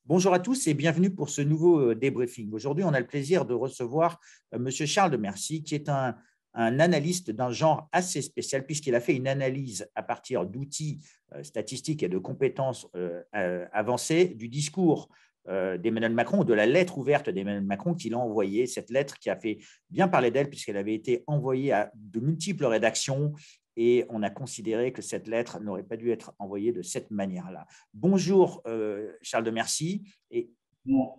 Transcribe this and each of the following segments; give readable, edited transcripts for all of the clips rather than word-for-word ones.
Bonjour à tous et bienvenue pour ce nouveau débriefing. Aujourd'hui, on a le plaisir de recevoir Monsieur Charles de Mercy, qui est un analyste d'un genre assez spécial, puisqu'il a fait une analyse à partir d'outils statistiques et de compétences avancées du discours d'Emmanuel Macron, ou de la lettre ouverte d'Emmanuel Macron qu'il a envoyée, cette lettre qui a fait bien parler d'elle, puisqu'elle avait été envoyée à de multiples rédactions, et on a considéré que cette lettre n'aurait pas dû être envoyée de cette manière-là. Bonjour Charles de Mercy, et, Bon,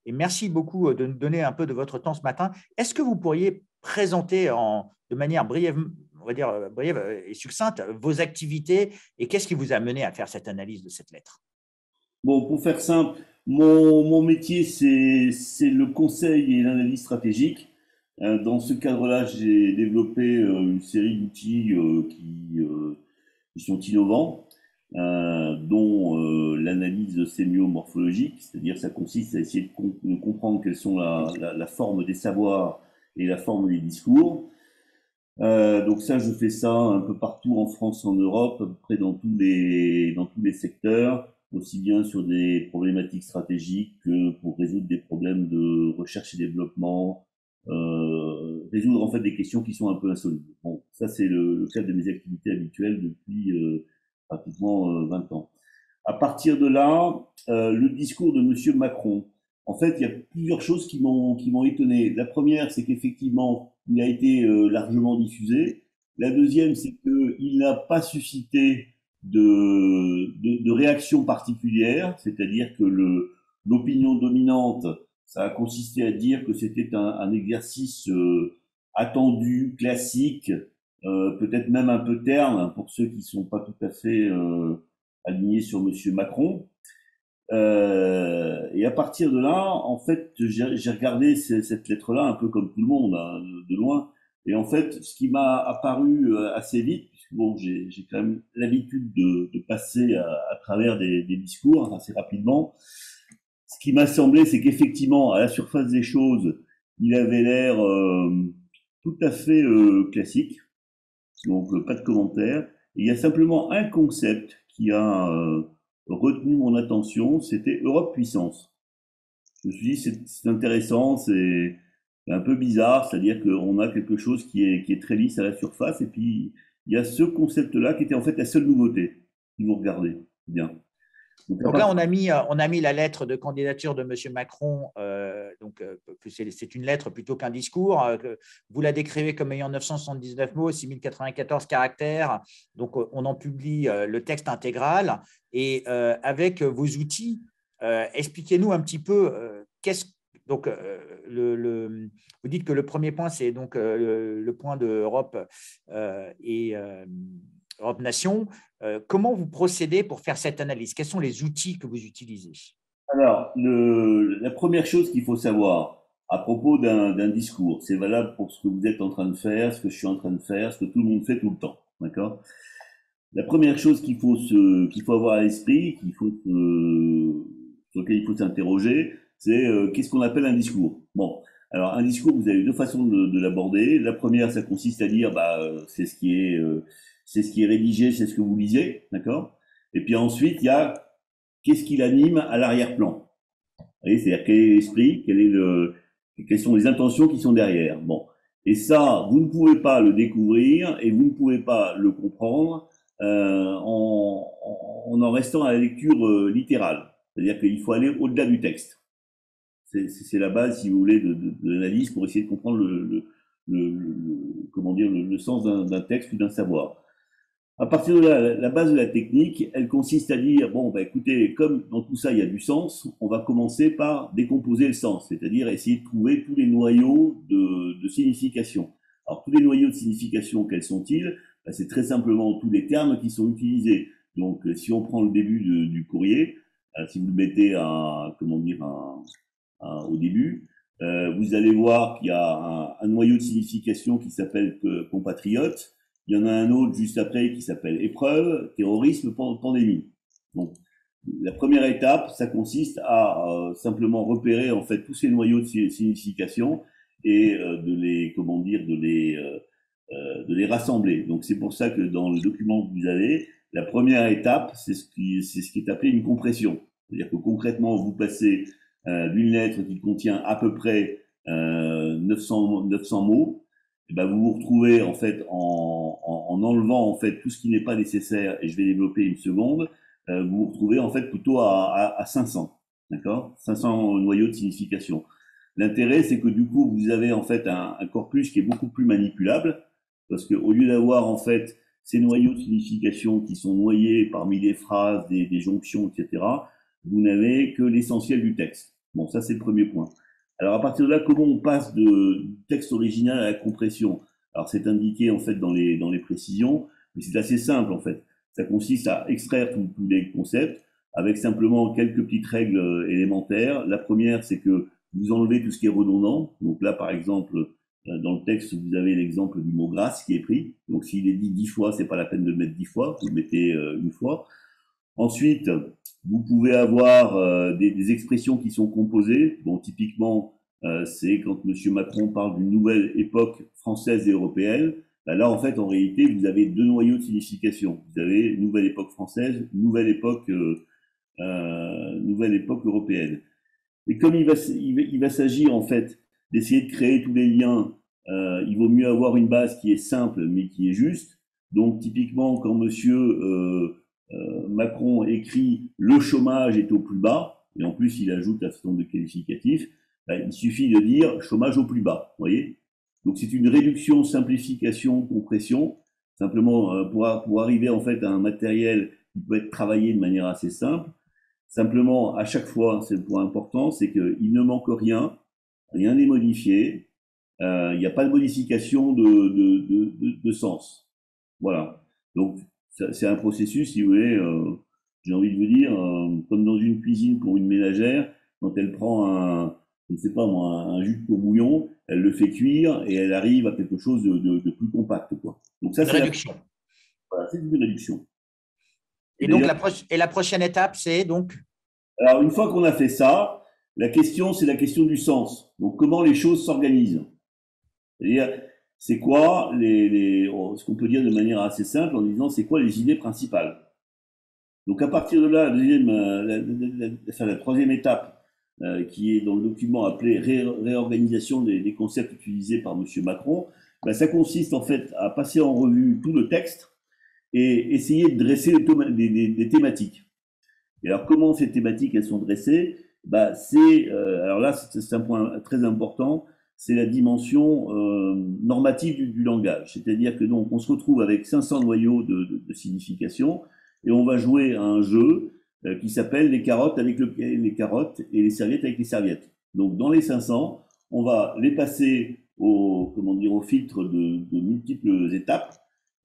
et merci beaucoup de nous donner un peu de votre temps ce matin. Est-ce que vous pourriez présenter de manière brève, on va dire brève et succincte, vos activités et qu'est-ce qui vous a mené à faire cette analyse de cette lettre? pour faire simple, mon métier, c'est le conseil et l'analyse stratégique. Dans ce cadre-là, j'ai développé une série d'outils qui sont innovants, dont l'analyse sémiomorphologique, c'est-à-dire ça consiste à essayer de comprendre quelles sont la forme des savoirs et la forme des discours. Donc ça, je fais ça un peu partout en France, en Europe, à peu près dans tous les secteurs, aussi bien sur des problématiques stratégiques que pour résoudre des problèmes de recherche et développement, résoudre en fait des questions qui sont un peu insolubles. Bon, ça c'est le cadre de mes activités habituelles depuis pratiquement 20 ans. À partir de là, le discours de Monsieur Macron. En fait, il y a plusieurs choses qui m'ont étonné. La première, c'est qu'effectivement, il a été largement diffusé. La deuxième, c'est qu'il n'a pas suscité de réaction particulière, c'est-à-dire que l'opinion dominante, ça a consisté à dire que c'était un exercice attendu, classique, peut-être même un peu terne pour ceux qui sont pas tout à fait alignés sur Monsieur Macron. Et à partir de là, en fait, j'ai regardé cette lettre-là un peu comme tout le monde, hein, de loin. Et en fait, ce qui m'a apparu assez vite, puisque bon, j'ai quand même l'habitude de passer à travers des discours assez rapidement. Ce qui m'a semblé, c'est qu'effectivement, à la surface des choses, il avait l'air tout à fait classique, donc pas de commentaire. Il y a simplement un concept qui a retenu mon attention, c'était Europe puissance. Je me suis dit c'est intéressant, c'est un peu bizarre, c'est-à-dire qu'on a quelque chose qui est très lisse à la surface, et puis il y a ce concept-là qui était en fait la seule nouveauté. Si vous regardez bien. Donc à Donc là, partir on a mis la lettre de candidature de M. Macron. C'est une lettre plutôt qu'un discours. Vous la décrivez comme ayant 979 mots, 6094 caractères. Donc, on en publie le texte intégral. Et avec vos outils, expliquez-nous un petit peu donc, vous dites que le premier point, c'est donc le point de Europe et Europe Nation. Comment vous procédez pour faire cette analyse? Quels sont les outils que vous utilisez? Alors, la première chose qu'il faut savoir à propos d'un discours, c'est valable pour ce que vous êtes en train de faire, ce que je suis en train de faire, ce que tout le monde fait tout le temps. D'accord? La première chose qu'il faut avoir à l'esprit, sur lequel il faut s'interroger, c'est qu'est-ce qu'on appelle un discours. Bon, alors un discours, vous avez deux façons de l'aborder. La première, ça consiste à dire, bah, c'est ce qui est rédigé, c'est ce que vous lisez, d'accord. Et puis ensuite, il y a qu'est-ce qui l'anime à l'arrière-plan. Vous voyez, c'est-à-dire quel est l'esprit, quelles sont les intentions qui sont derrière. Bon, et ça, vous ne pouvez pas le découvrir et vous ne pouvez pas le comprendre en restant à la lecture littérale. C'est-à-dire qu'il faut aller au-delà du texte. C'est la base, si vous voulez, de l'analyse pour essayer de comprendre comment dire, le sens d'un texte ou d'un savoir. À partir de là, la base de la technique, elle consiste à dire, bon, bah, écoutez, comme dans tout ça, il y a du sens, on va commencer par décomposer le sens, c'est-à-dire essayer de trouver tous les noyaux de signification. Alors, tous les noyaux de signification, quels sont-ils? Bah, c'est très simplement tous les termes qui sont utilisés. Donc, si on prend le début du courrier, si vous le mettez comment dire, au début, vous allez voir qu'il y a un noyau de signification qui s'appelle compatriote. Il y en a un autre juste après qui s'appelle épreuve, terrorisme, pandémie. Donc, la première étape, ça consiste à simplement repérer en fait tous ces noyaux de signification et comment dire, de les rassembler. Donc, c'est pour ça que dans le document que vous avez, la première étape, c'est ce qui est appelé une compression. C'est-à-dire que concrètement, vous passez d'une lettre qui contient à peu près 900 mots, et ben vous vous retrouvez en fait en enlevant en fait tout ce qui n'est pas nécessaire, et je vais développer une seconde, vous vous retrouvez en fait plutôt à 500, d'accord, 500 noyaux de signification. L'intérêt, c'est que du coup, vous avez en fait un corpus qui est beaucoup plus manipulable, parce que au lieu d'avoir en fait ces noyaux de signification qui sont noyés parmi des phrases, des jonctions, etc., vous n'avez que l'essentiel du texte. Bon, ça c'est le premier point. Alors à partir de là, comment on passe du texte original à la compression? Alors c'est indiqué en fait dans les précisions, mais c'est assez simple en fait. Ça consiste à extraire tous les concepts avec simplement quelques petites règles élémentaires. La première, c'est que vous enlevez tout ce qui est redondant. Donc là, par exemple, dans le texte, vous avez l'exemple du mot grâce qui est pris. Donc s'il est dit 10 fois, c'est pas la peine de le mettre 10 fois, vous le mettez une fois. Ensuite, vous pouvez avoir des expressions qui sont composées. Bon, typiquement, c'est quand M. Macron parle d'une nouvelle époque française et européenne. Là, en fait, en réalité, vous avez deux noyaux de signification. Vous avez nouvelle époque française, nouvelle époque européenne. Et comme il va s'agir en fait d'essayer de créer tous les liens, il vaut mieux avoir une base qui est simple mais qui est juste. Donc typiquement quand Monsieur Macron écrit le chômage est au plus bas, et en plus il ajoute un certain nombre de qualificatifs, il suffit de dire chômage au plus bas, vous voyez. Donc c'est une réduction, simplification, compression, simplement pour arriver en fait à un matériel qui peut être travaillé de manière assez simple. Simplement, à chaque fois, c'est le point important, c'est qu'il ne manque rien, rien n'est modifié, il n'y a pas de modification de sens. Voilà. Donc, c'est un processus, si vous voulez, j'ai envie de vous dire, comme dans une cuisine pour une ménagère, quand elle prend je ne sais pas moi, un jus de courbouillon, elle le fait cuire et elle arrive à quelque chose de plus compact, quoi. Donc ça, Une réduction. Voilà, c'est une réduction. Et donc, la prochaine étape, c'est donc? Alors, une fois qu'on a fait ça, la question, c'est la question du sens. Donc, comment les choses s'organisent? C'est-à-dire, c'est quoi ce qu'on peut dire de manière assez simple en disant, c'est quoi les idées principales? Donc, à partir de là, la troisième étape, qui est dans le document appelé réorganisation des concepts utilisés par M. Macron, ben, ça consiste en fait à passer en revue tout le texte et essayer de dresser des thématiques. Et alors, comment ces thématiques elles sont dressées? Bah, alors là, c'est un point très important, c'est la dimension normative du langage. C'est-à-dire que donc, on se retrouve avec 500 noyaux de signification et on va jouer à un jeu qui s'appelle les carottes avec les carottes et les serviettes avec les serviettes. Donc, dans les 500, on va les passer au filtre de multiples étapes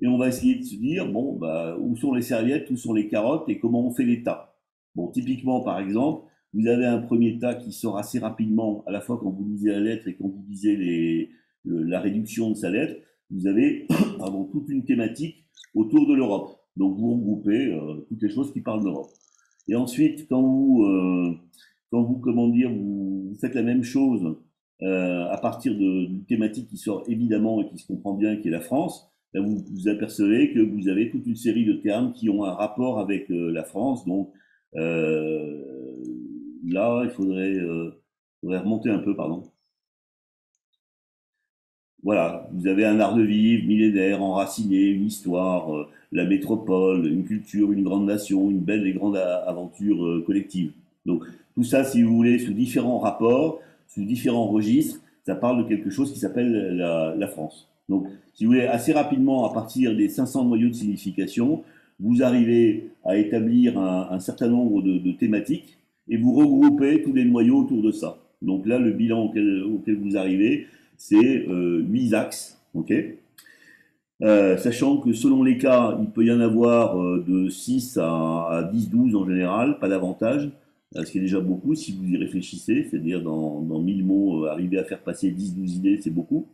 et on va essayer de se dire, bon, bah, où sont les serviettes, où sont les carottes et comment on fait les tas. Bon, typiquement, par exemple, vous avez un premier tas qui sort assez rapidement, à la fois quand vous lisez la lettre et quand vous lisez la réduction de sa lettre. Vous avez avant toute une thématique autour de l'Europe. Donc, vous regroupez toutes les choses qui parlent d'Europe. Et ensuite, quand vous faites la même chose à partir d'une thématique qui sort évidemment et qui se comprend bien, qui est la France, là, vous vous apercevez que vous avez toute une série de termes qui ont un rapport avec la France. Donc, là, il faudrait remonter un peu, pardon. Voilà, vous avez un art de vivre, millénaire, enraciné, une histoire, la métropole, une culture, une grande nation, une belle et grande aventure collective. Donc, tout ça, si vous voulez, sous différents rapports, sous différents registres, ça parle de quelque chose qui s'appelle la France. Donc, si vous voulez, assez rapidement, à partir des 500 noyaux de signification, vous arrivez à établir un certain nombre de thématiques et vous regroupez tous les noyaux autour de ça. Donc là, le bilan auquel vous arrivez, c'est 8 axes, ok, sachant que selon les cas, il peut y en avoir de 6 à 10, 12 en général, pas davantage, ce qui est déjà beaucoup si vous y réfléchissez, c'est-à-dire dans 1000 mots, arriver à faire passer 10, 12 idées, c'est beaucoup,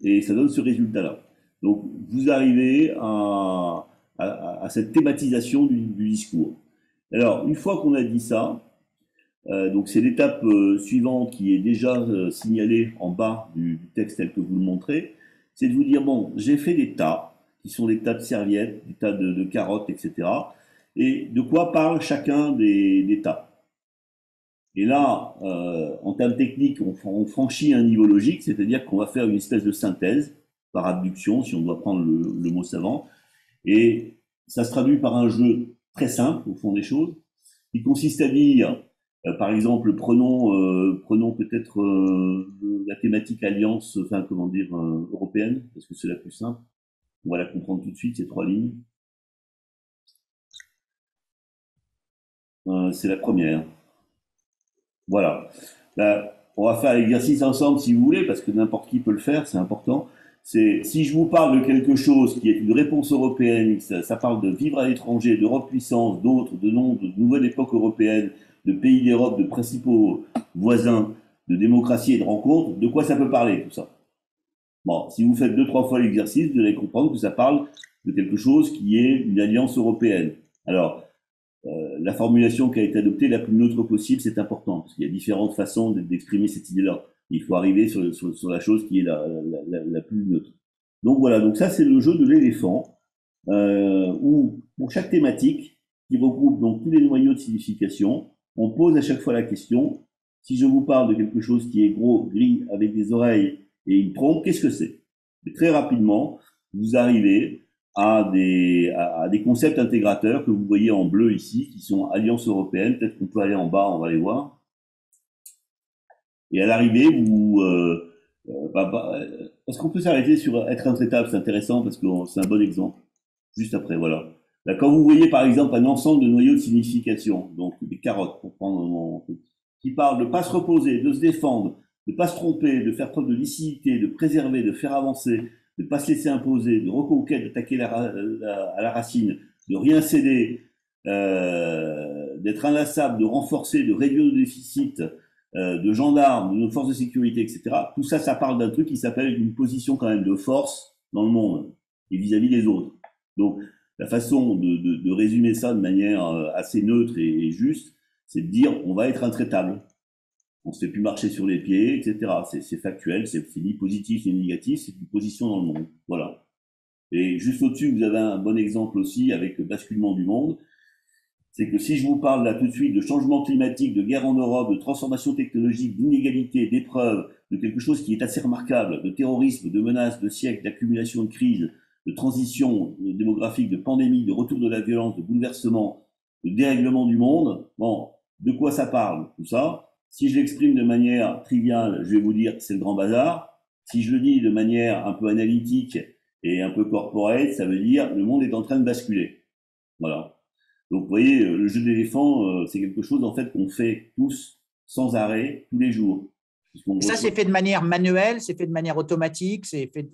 et ça donne ce résultat-là. Donc vous arrivez à cette thématisation du discours. Alors, une fois qu'on a dit ça, donc c'est l'étape suivante qui est déjà signalée en bas du texte tel que vous le montrez, c'est de vous dire, bon, j'ai fait des tas, qui sont des tas de serviettes, des tas de carottes, etc. Et de quoi parle chacun des tas? Et là, en termes techniques, on franchit un niveau logique, c'est-à-dire qu'on va faire une espèce de synthèse par abduction, si on doit prendre le mot savant. Et ça se traduit par un jeu très simple, au fond des choses, qui consiste à dire, par exemple, prenons peut-être la thématique alliance, enfin, comment dire, européenne, parce que c'est la plus simple. On va la comprendre tout de suite, ces trois lignes. C'est la première. Voilà. Là, on va faire l'exercice ensemble si vous voulez, parce que n'importe qui peut le faire, c'est important. C'est si je vous parle de quelque chose qui est une réponse européenne, ça parle de vivre à l'étranger, d'Europe puissance, d'autres, de noms, de nouvelle époque européenne, de pays d'Europe, de principaux voisins, de démocratie et de rencontres, de quoi ça peut parler tout ça? Bon, si vous faites 2-3 fois l'exercice, vous allez comprendre que ça parle de quelque chose qui est une alliance européenne. Alors, la formulation qui a été adoptée la plus neutre possible, c'est important, parce qu'il y a différentes façons d'exprimer cette idée-là. Il faut arriver sur la chose qui est la plus neutre. Donc voilà, donc ça c'est le jeu de l'éléphant, où pour chaque thématique, qui regroupe donc tous les noyaux de signification, on pose à chaque fois la question, si je vous parle de quelque chose qui est gros, gris, avec des oreilles et une trompe, qu'est-ce que c'est? Et très rapidement, vous arrivez à des concepts intégrateurs que vous voyez en bleu ici, qui sont Alliance européenne. Peut-être qu'on peut aller en bas, on va les voir. Et à l'arrivée, est-ce qu'on peut s'arrêter sur être intraitable? C'est intéressant parce que c'est un bon exemple. Juste après, voilà. Là, quand vous voyez par exemple un ensemble de noyaux de signification, donc des carottes, pour prendre mon truc, qui parlent de ne pas se reposer, de se défendre, de ne pas se tromper, de faire preuve de lucidité, de préserver, de faire avancer, de ne pas se laisser imposer, de reconquête, d'attaquer à la racine, de rien céder, d'être inlassable, de renforcer, de réduire le déficit, de gendarmes, de nos forces de sécurité, etc. Tout ça, ça parle d'un truc qui s'appelle une position quand même de force dans le monde et vis-à-vis des autres. Donc, la façon de résumer ça de manière assez neutre et juste, c'est de dire on va être intraitable. On ne se fait plus marcher sur les pieds, etc. C'est factuel, c'est ni positif ni négatif, c'est une position dans le monde. Voilà. Et juste au-dessus, vous avez un bon exemple aussi avec le basculement du monde. C'est que si je vous parle là tout de suite de changement climatique, de guerre en Europe, de transformation technologique, d'inégalité, d'épreuves, de quelque chose qui est assez remarquable, de terrorisme, de menaces, de siècles, d'accumulation de crises, de transition démographique, de pandémie, de retour de la violence, de bouleversement, de dérèglement du monde, bon, de quoi ça parle, tout ça? Si je l'exprime de manière triviale, je vais vous dire c'est le grand bazar. Si je le dis de manière un peu analytique et un peu corporate, ça veut dire le monde est en train de basculer. Voilà. Donc, vous voyez, le jeu d'éléphant, c'est quelque chose en fait qu'on fait tous sans arrêt tous les jours. Et ça, c'est fait de manière manuelle, c'est fait de manière automatique, c'est fait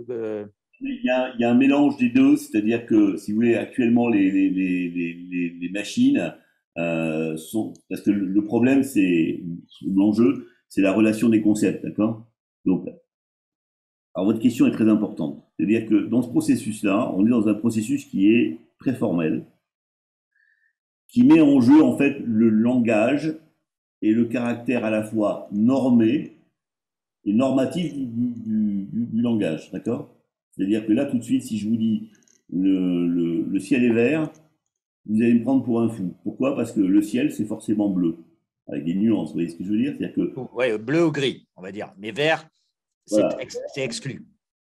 Il y a un mélange des deux, c'est-à-dire que, si vous voulez, actuellement, les machines sont... Parce que le problème, c'est l'enjeu, c'est la relation des concepts, d'accord? Donc, alors votre question est très importante. C'est-à-dire que dans ce processus-là, on est dans un processus qui est très formel, qui met en jeu, en fait, le langage et le caractère à la fois normé et normatif du langage, d'accord? C'est-à-dire que là, tout de suite, si je vous dis le ciel est vert, vous allez me prendre pour un fou. Pourquoi? Parce que le ciel, c'est forcément bleu, avec des nuances, vous voyez ce que je veux dire? C'est-à-dire que, ouais, bleu ou gris, on va dire. Mais vert, voilà, c'est exclu.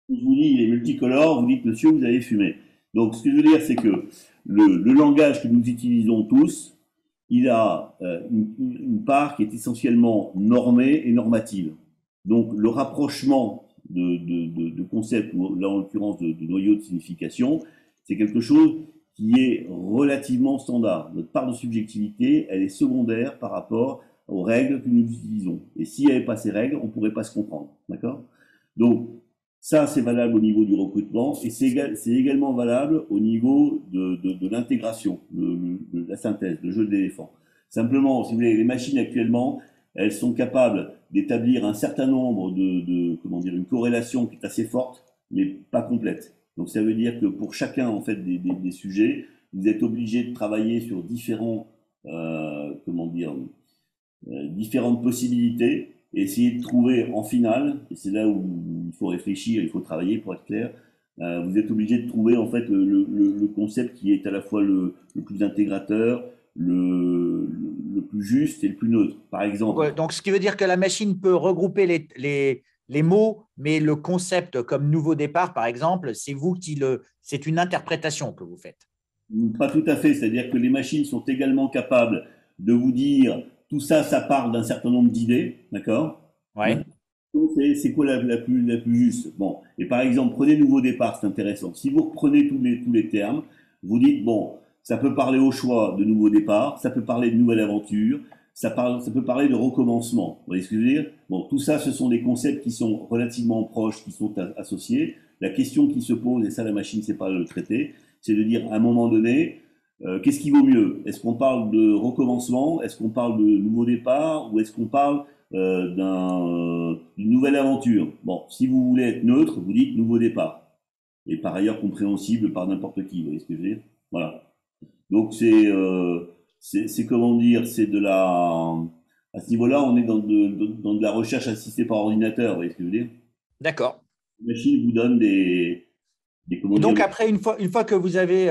si je vous dis il est multicolore, vous dites, monsieur, vous avez fumé. Donc, ce que je veux dire, c'est que le langage que nous utilisons tous, il a une part qui est essentiellement normée et normative. Donc, le rapprochement de concepts, ou là en l'occurrence de noyaux de signification, c'est quelque chose qui est relativement standard. Notre part de subjectivité, elle est secondaire par rapport aux règles que nous utilisons. Et s'il n'y avait pas ces règles, on ne pourrait pas se comprendre. D'accord? Donc, ça, c'est valable au niveau du recrutement et c'est également valable au niveau de l'intégration, de la synthèse, le jeu de l'éléphant. Simplement, si vous voulez, les machines actuellement, elles sont capables d'établir un certain nombre comment dire, une corrélation qui est assez forte, mais pas complète. Donc ça veut dire que pour chacun en fait des sujets, vous êtes obligé de travailler sur comment dire, différentes possibilités et essayer de trouver en finale, et c'est là où il faut réfléchir, il faut travailler pour être clair, vous êtes obligé de trouver en fait le concept qui est à la fois le plus intégrateur, le le plus juste et le plus neutre. Par exemple. Donc, ce qui veut dire que la machine peut regrouper les mots, mais le concept comme nouveau départ, par exemple, c'est une interprétation que vous faites. Pas tout à fait, c'est-à-dire que les machines sont également capables de vous dire tout ça, ça part d'un certain nombre d'idées, d'accord? Ouais. Maintenant, c'est quoi la plus juste? Bon, et par exemple, prenez nouveau départ, c'est intéressant. Si vous reprenez tous les termes, vous dites, bon, ça peut parler au choix de nouveau départ, ça peut parler de nouvelle aventure, ça peut parler de recommencement. Vous voyez ce que je veux dire? Bon, tout ça, ce sont des concepts qui sont relativement proches, qui sont associés. La question qui se pose, et ça, la machine ne sait pas le traiter, c'est de dire à un moment donné, qu'est-ce qui vaut mieux? Est-ce qu'on parle de recommencement? Est-ce qu'on parle de nouveau départ? Ou est-ce qu'on parle d'une nouvelle aventure? Bon, si vous voulez être neutre, vous dites nouveau départ. Et par ailleurs compréhensible par n'importe qui, vous voyez ce que je veux dire? Voilà. Donc c'est comment dire, c'est de la... À ce niveau-là, on est dans de la recherche assistée par ordinateur, vous voyez ce que je veux dire? D'accord. La machine vous donne comment Et dire, donc, après, une fois que vous avez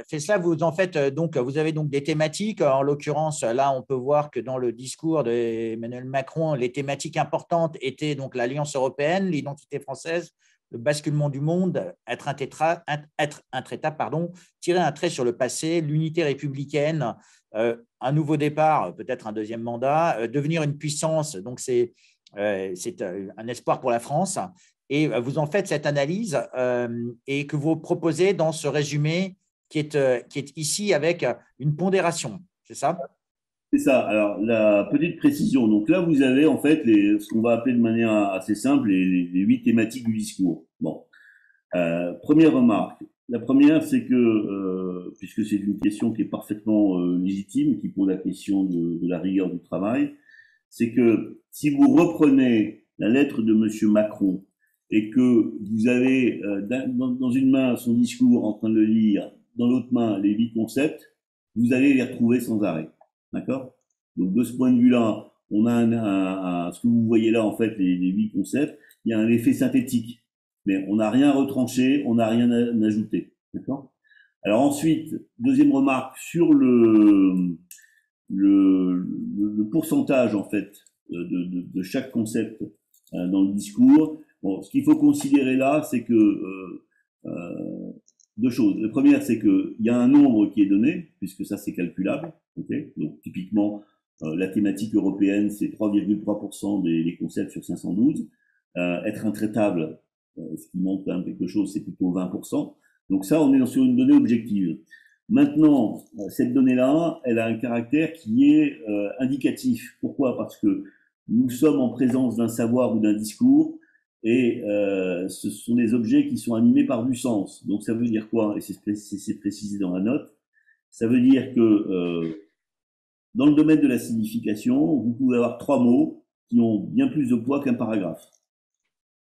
fait cela, vous en faites donc, vous avez donc des thématiques. En l'occurrence, là, on peut voir que dans le discours d'Emmanuel Macron, les thématiques importantes étaient donc l'Alliance européenne, l'identité française, le basculement du monde, être intraitable, pardon, tirer un trait sur le passé, l'unité républicaine, un nouveau départ, peut-être un deuxième mandat, devenir une puissance. Donc, c'est un espoir pour la France. Et vous en faites cette analyse et que vous proposez dans ce résumé qui est ici avec une pondération. C'est ça? c'est ça. Alors, la petite précision. Donc là, vous avez en fait ce qu'on va appeler de manière assez simple les 8 thématiques du discours. Bon. Première remarque. La première, c'est que, puisque c'est une question qui est parfaitement légitime, qui pose la question de la rigueur du travail, c'est que si vous reprenez la lettre de Monsieur Macron et que vous avez dans une main son discours en train de le lire, dans l'autre main les 8 concepts, vous allez les retrouver sans arrêt. D'accord? Donc de ce point de vue-là, on a ce que vous voyez là, en fait, les 8 concepts, il y a un effet synthétique. Mais on n'a rien retranché, on n'a rien ajouté. D'accord? Alors ensuite, deuxième remarque sur le pourcentage, en fait, de chaque concept dans le discours. Bon, ce qu'il faut considérer là, c'est que 2 choses. La première, c'est qu'il y a un nombre qui est donné, puisque ça, c'est calculable. Okay, donc, typiquement, la thématique européenne, c'est 3,3% des concepts sur 512. Être intraitable, ce qui montre quand même quelque chose, c'est plutôt 20%. Donc ça, on est sur une donnée objective. Maintenant, cette donnée-là, elle a un caractère qui est indicatif. Pourquoi? Parce que nous sommes en présence d'un savoir ou d'un discours et ce sont des objets qui sont animés par du sens. Donc ça veut dire quoi? Et c'est précisé dans la note. Ça veut dire que dans le domaine de la signification, vous pouvez avoir 3 mots qui ont bien plus de poids qu'un paragraphe.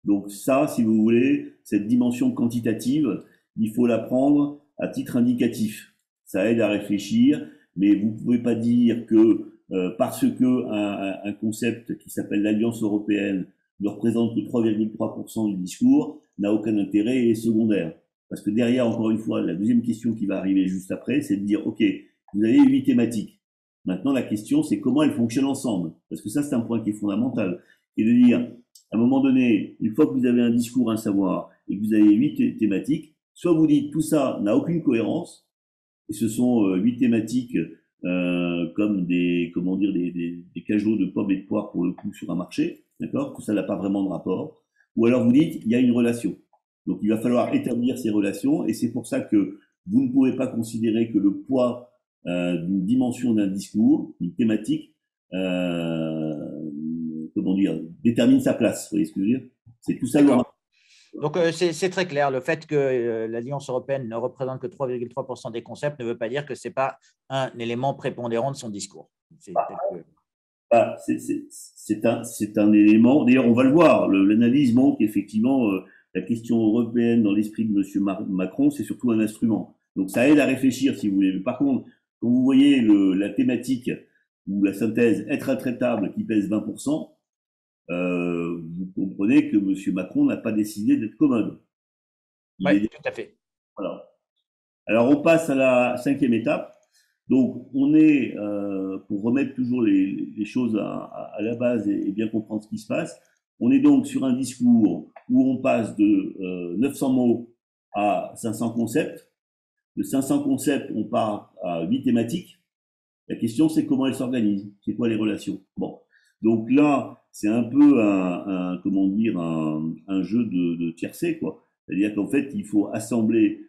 Donc ça, si vous voulez, cette dimension quantitative, il faut la prendre à titre indicatif. Ça aide à réfléchir, mais vous ne pouvez pas dire que parce que un concept qui s'appelle l'Alliance européenne ne représente que 3,3% du discours, n'a aucun intérêt et est secondaire. Parce que derrière, encore une fois, la deuxième question qui va arriver juste après, c'est de dire, OK, vous avez 8 thématiques. Maintenant, la question, c'est comment elles fonctionnent ensemble. Parce que ça, c'est un point qui est fondamental. Et de dire, à un moment donné, une fois que vous avez un discours, un savoir, et que vous avez 8 thématiques, soit vous dites tout ça n'a aucune cohérence, et ce sont 8 thématiques comme des cajots de pommes et de poires pour le coup sur un marché, d'accord, que ça n'a pas vraiment de rapport, ou alors vous dites il y a une relation. Donc il va falloir établir ces relations, et c'est pour ça que vous ne pouvez pas considérer que le poids d'une dimension d'un discours, une thématique, détermine sa place. Vous voyez ce que je veux dire? C'est tout ça le rapport. Donc, c'est très clair. Le fait que l'Alliance européenne ne représente que 3,3% des concepts ne veut pas dire que ce n'est pas un élément prépondérant de son discours. C'est un élément. D'ailleurs, on va le voir. L'analyse montre qu'effectivement, la question européenne dans l'esprit de M. Macron, c'est surtout un instrument. Donc, ça aide à réfléchir, si vous voulez. Mais par contre, quand vous voyez la thématique ou la synthèse être intraitable qui pèse 20%, vous comprenez que M. Macron n'a pas décidé d'être commode. Oui, tout à fait. Voilà. Alors, on passe à la 5e étape. Donc, on est, pour remettre toujours les choses à la base et bien comprendre ce qui se passe, on est donc sur un discours où on passe de 900 mots à 500 concepts. De 500 concepts, on part à 8 thématiques. La question, c'est comment elles s'organisent, c'est quoi les relations. Bon, donc là, c'est un peu comment dire, un jeu de tiercé, quoi. C'est-à-dire qu'en fait, il faut assembler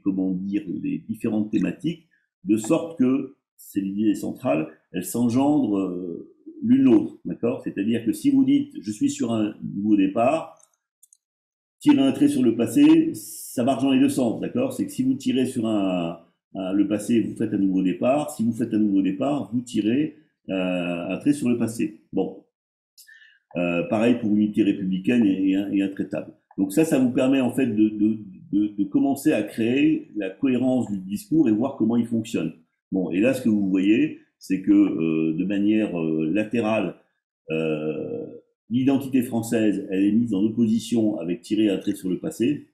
comment dire, les différentes thématiques de sorte que, c'est l'idée centrale, elles s'engendrent l'une l'autre, d'accord. C'est-à-dire que si vous dites, je suis sur un nouveau départ, tirer un trait sur le passé, ça marche dans les deux sens, d'accord. C'est que si vous tirez sur le passé, vous faites un nouveau départ. Si vous faites un nouveau départ, vous tirez un trait sur le passé. Bon, pareil pour unité républicaine et intraitable. Donc ça vous permet en fait de commencer à créer la cohérence du discours et voir comment il fonctionne. Bon, et là, ce que vous voyez, c'est que de manière latérale, euh, l'identité française, elle est mise en opposition avec tirer un trait sur le passé,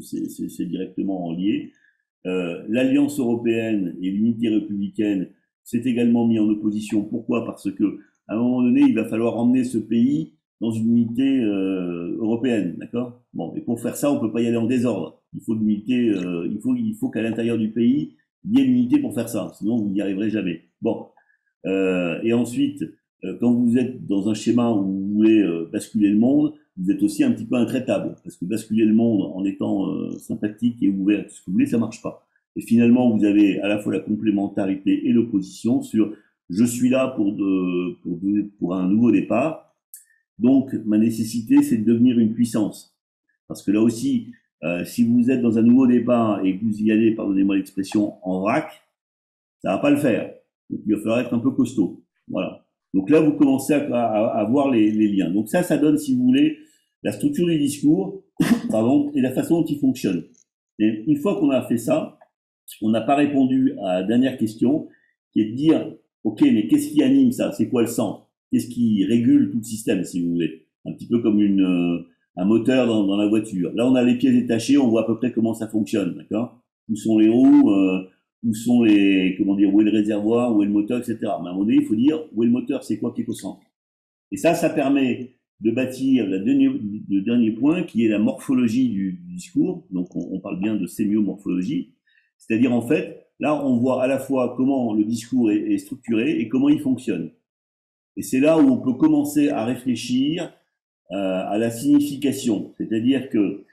c'est directement en lié. L'Alliance européenne et l'unité républicaine, c'est également mis en opposition. Pourquoi? Parce que à un moment donné, il va falloir emmener ce pays dans une unité européenne, d'accord. Bon, et pour faire ça, on peut pas y aller en désordre. Il faut l'unité, il faut qu'à l'intérieur du pays, il y ait l'unité pour faire ça. Sinon, vous n'y arriverez jamais. Bon, et ensuite, quand vous êtes dans un schéma où vous voulez basculer le monde, vous êtes aussi un petit peu intraitable, parce que basculer le monde en étant sympathique et ouvert, tout ce que vous voulez, ça marche pas. Et finalement, vous avez à la fois la complémentarité et l'opposition sur je suis là pour un nouveau départ, donc ma nécessité, c'est de devenir une puissance. Parce que là aussi, si vous êtes dans un nouveau départ et que vous y allez, pardonnez-moi l'expression, en vrac, ça va pas le faire. Donc, il va falloir être un peu costaud. Voilà. Donc là, vous commencez à voir les liens. Donc ça donne, si vous voulez, la structure du discours, pardon, et la façon dont il fonctionne. Et une fois qu'on a fait ça, on n'a pas répondu à la dernière question, qui est de dire, OK, mais qu'est-ce qui anime ça? C'est quoi le centre? Qu'est-ce qui régule tout le système, si vous voulez? Un petit peu comme un moteur dans la voiture. Là, on a les pieds détachés, on voit à peu près comment ça fonctionne, d'accord? Où sont les roues, où sont comment dire, où est le réservoir, où est le moteur, etc. Mais à un moment donné, il faut dire où est le moteur, c'est quoi qui est au centre. Et ça permet de bâtir le dernier point, qui est la morphologie du discours. Donc, on parle bien de sémiomorphologie. C'est-à-dire, en fait, là, on voit à la fois comment le discours est structuré et comment il fonctionne. Et c'est là où on peut commencer à réfléchir à la signification. C'est-à-dire que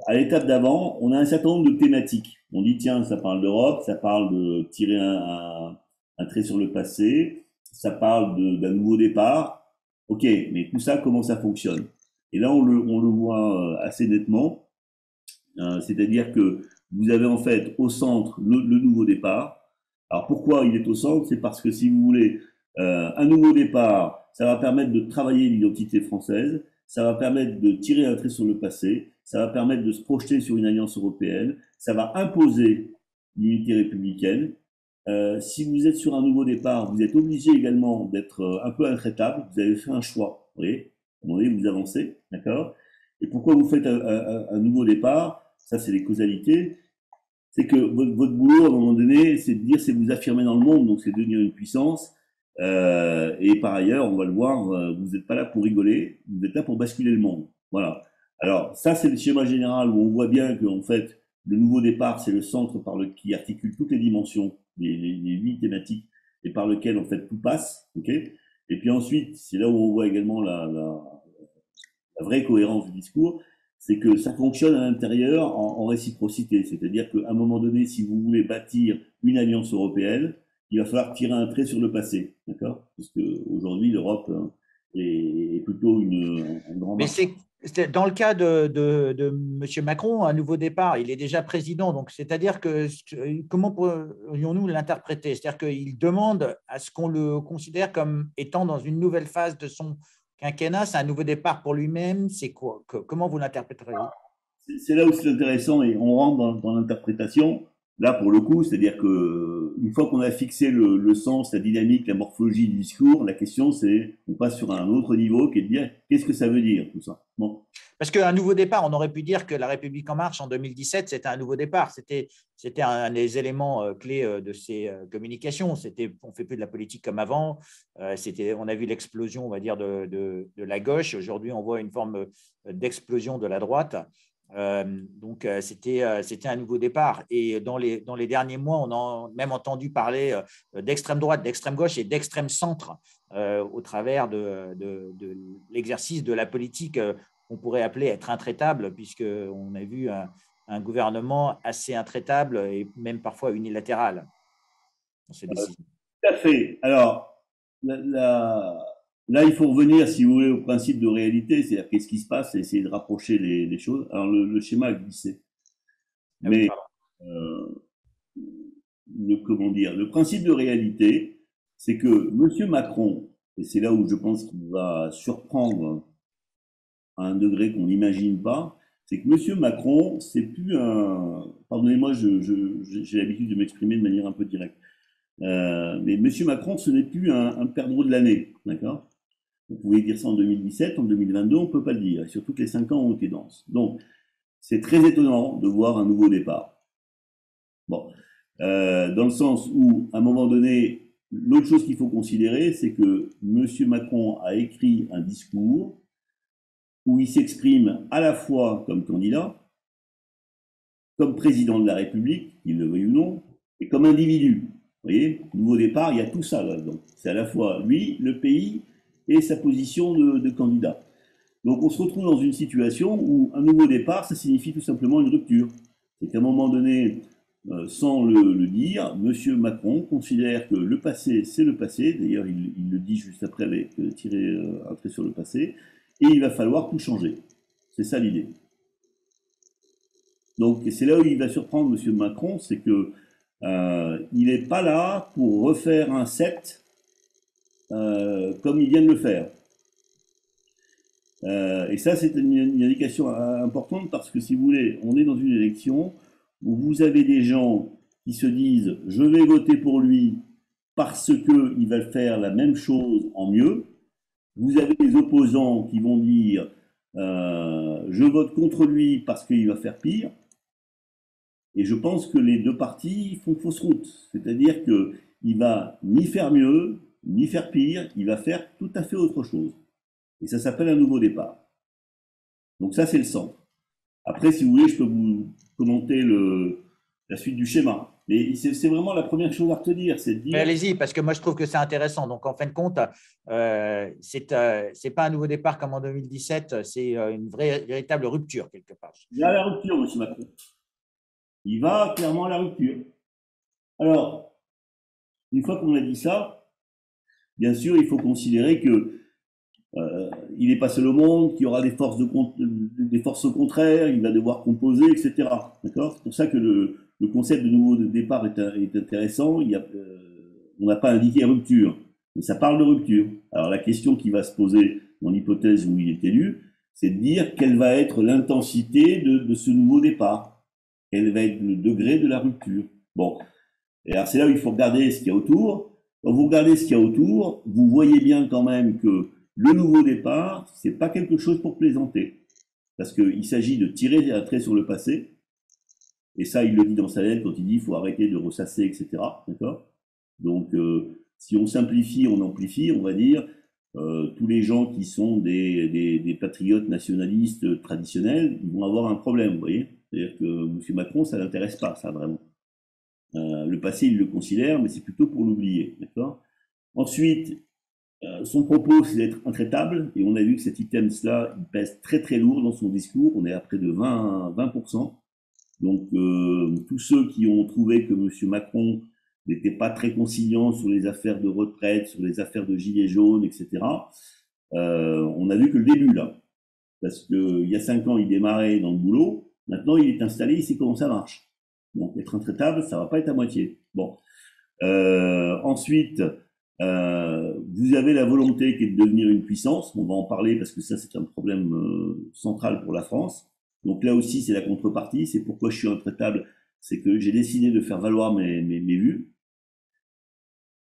à l'étape d'avant, on a un certain nombre de thématiques. On dit, tiens, ça parle d'Europe, ça parle de tirer un trait sur le passé, ça parle d'un nouveau départ. OK, mais tout ça, comment ça fonctionne? Et là, on le voit assez nettement. C'est-à-dire que vous avez en fait au centre le nouveau départ. Alors pourquoi il est au centre? C'est parce que si vous voulez un nouveau départ, ça va permettre de travailler l'identité française, ça va permettre de tirer un trait sur le passé, ça va permettre de se projeter sur une alliance européenne, ça va imposer l'unité républicaine. Si vous êtes sur un nouveau départ, vous êtes obligé également d'être un peu intraitable. Vous avez fait un choix, vous voyez. À un moment donné, vous avancez, d'accord. Et pourquoi vous faites un nouveau départ? Ça, c'est les causalités. C'est que votre boulot, à un moment donné, c'est de dire, c'est vous affirmer dans le monde, donc c'est devenir une puissance. Et par ailleurs, on va le voir, vous n'êtes pas là pour rigoler, vous êtes là pour basculer le monde. Voilà. Alors, ça, c'est le schéma général où on voit bien qu'en fait, le nouveau départ, c'est le centre qui articule toutes les dimensions, les 8 thématiques, et par lequel, en fait, tout passe. OK. Et puis ensuite, c'est là où on voit également la vraie cohérence du discours, c'est que ça fonctionne à l'intérieur en réciprocité. C'est-à-dire qu'à un moment donné, si vous voulez bâtir une alliance européenne, il va falloir tirer un trait sur le passé, d'accord? Parce qu'aujourd'hui, l'Europe est plutôt un grand Mais marché. c'est dans le cas de M. Macron, un nouveau départ, il est déjà président. Donc, c'est-à-dire que comment pourrions-nous l'interpréter? C'est-à-dire qu'il demande à ce qu'on le considère comme étant dans une nouvelle phase de son quinquennat. C'est un nouveau départ pour lui-même. C'est quoi? Comment vous l'interpréterez-vous? C'est là où c'est intéressant et on rentre dans l'interprétation. Là, pour le coup, c'est-à-dire que une fois qu'on a fixé le sens, la dynamique, la morphologie du discours, la question c'est, on passe sur un autre niveau qui est de dire qu'est-ce que ça veut dire tout ça. Bon. Parce qu'un nouveau départ, on aurait pu dire que La République en marche en 2017, c'était un nouveau départ. C'était un des éléments clés de ces communications. On ne fait plus de la politique comme avant. On a vu l'explosion, on va dire, de la gauche. Aujourd'hui, on voit une forme d'explosion de la droite. Donc, c'était un nouveau départ. Et dans les derniers mois, on a même entendu parler d'extrême droite, d'extrême gauche et d'extrême centre au travers de l'exercice de la politique qu'on pourrait appeler être intraitable, puisqu'on a vu un gouvernement assez intraitable et même parfois unilatéral dans ses décisions. Tout à fait. Alors, là, il faut revenir, si vous voulez, au principe de réalité, c'est-à-dire qu'est-ce qui se passe, et essayer de rapprocher les choses. Alors, le schéma a glissé. Ah oui, Mais pardon. euh, comment dire, le principe de réalité, c'est que M. Macron, et c'est là où je pense qu'il va surprendre à un degré qu'on n'imagine pas, c'est que M. Macron, c'est plus un. Pardonnez-moi, j'ai l'habitude de m'exprimer de manière un peu directe. Mais M. Macron, ce n'est plus un perdreau de l'année. D'accord. Vous pouvez dire ça en 2017, en 2022, on ne peut pas le dire. Et surtout que les 5 ans ont été denses. Donc, c'est très étonnant de voir un nouveau départ. Bon. Dans le sens où, à un moment donné, l'autre chose qu'il faut considérer, c'est que M. Macron a écrit un discours où il s'exprime à la fois comme candidat, comme président de la République, qu'il le veuille ou non, et comme individu. Vous voyez, nouveau départ, il y a tout ça là-dedans. C'est à la fois lui, le pays et sa position de candidat. Donc on se retrouve dans une situation où un nouveau départ, ça signifie tout simplement une rupture. C'est qu'à un moment donné, sans le dire, M. Macron considère que le passé, c'est le passé. D'ailleurs, il le dit juste après avec tirer un trait sur le passé. Et il va falloir tout changer. C'est ça l'idée. Donc c'est là où il va surprendre M. Macron, c'est que il n'est pas là pour refaire un set comme il vient de le faire. Et ça, c'est une indication importante parce que si vous voulez, on est dans une élection où vous avez des gens qui se disent je vais voter pour lui parce qu'il va faire la même chose en mieux. Vous avez des opposants qui vont dire je vote contre lui parce qu'il va faire pire. Et je pense que les deux partis font fausse route. C'est-à-dire qu'il va ni faire mieux, ni faire pire, il va faire tout à fait autre chose. Et ça s'appelle un nouveau départ. Donc ça, c'est le centre. Après, si vous voulez, je peux vous commenter la suite du schéma. Mais c'est vraiment la première chose à retenir, c'est de Mais dire… allez-y, parce que moi, je trouve que c'est intéressant. Donc, en fin de compte, c'est pas un nouveau départ comme en 2017, c'est une véritable rupture, quelque part. Il y a la rupture, M. Macron. Il va clairement à la rupture. Alors, une fois qu'on a dit ça, bien sûr, il faut considérer que il n'est pas seul au monde, qu'il y aura des forces contraires, il va devoir composer, etc. D'accord. C'est pour ça que le concept de nouveau départ est intéressant. On n'a pas indiqué rupture, mais ça parle de rupture. Alors la question qui va se poser dans l'hypothèse où il est élu, c'est de dire quelle va être l'intensité de ce nouveau départ, quel va être le degré de la rupture. Bon, et alors c'est là où il faut regarder ce qu'il y a autour. Quand vous regardez ce qu'il y a autour, vous voyez bien quand même que le nouveau départ, c'est pas quelque chose pour plaisanter. Parce qu'il s'agit de tirer un trait sur le passé. Et ça, il le dit dans sa lettre quand il dit qu'il faut arrêter de ressasser, etc. D'accord. Donc, si on simplifie, on amplifie, on va dire, tous les gens qui sont des patriotes nationalistes traditionnels, ils vont avoir un problème, vous voyez. C'est-à-dire que M. Macron, ça l'intéresse pas, ça, vraiment. Le passé, il le considère, mais c'est plutôt pour l'oublier, d'accord. Ensuite, son propos, c'est d'être intraitable, et on a vu que cet item-là, il pèse très très lourd dans son discours, on est à près de 20%. Donc, tous ceux qui ont trouvé que M. Macron n'était pas très conciliant sur les affaires de retraite, sur les affaires de gilets jaunes, etc., on a vu que le début, là. Parce qu'il y a 5 ans, il démarrait dans le boulot, maintenant il est installé, il sait comment ça marche. Donc, être intraitable, ça va pas être à moitié. Bon. Ensuite, vous avez la volonté qui est de devenir une puissance. On va en parler parce que ça, c'est un problème central pour la France. Donc là aussi, c'est la contrepartie. C'est pourquoi je suis intraitable. c'est que j'ai décidé de faire valoir mes vues.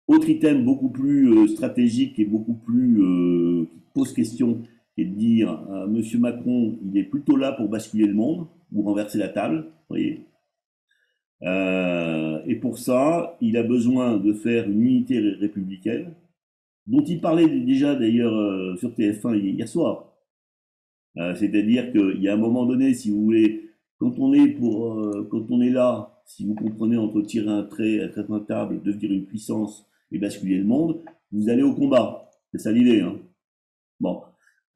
Autre item beaucoup plus stratégique et beaucoup plus qui pose question, c'est de dire Monsieur Macron, il est plutôt là pour basculer le monde ou renverser la table, vous voyez. Et pour ça, il a besoin de faire une unité républicaine, dont il parlait déjà d'ailleurs sur TF1 hier soir. C'est-à-dire qu'il y a un moment donné, si vous voulez, quand on est là, si vous comprenez, entre tirer un trait, être un table, devenir une puissance et basculer le monde, vous allez au combat. C'est ça l'idée. Hein. Bon.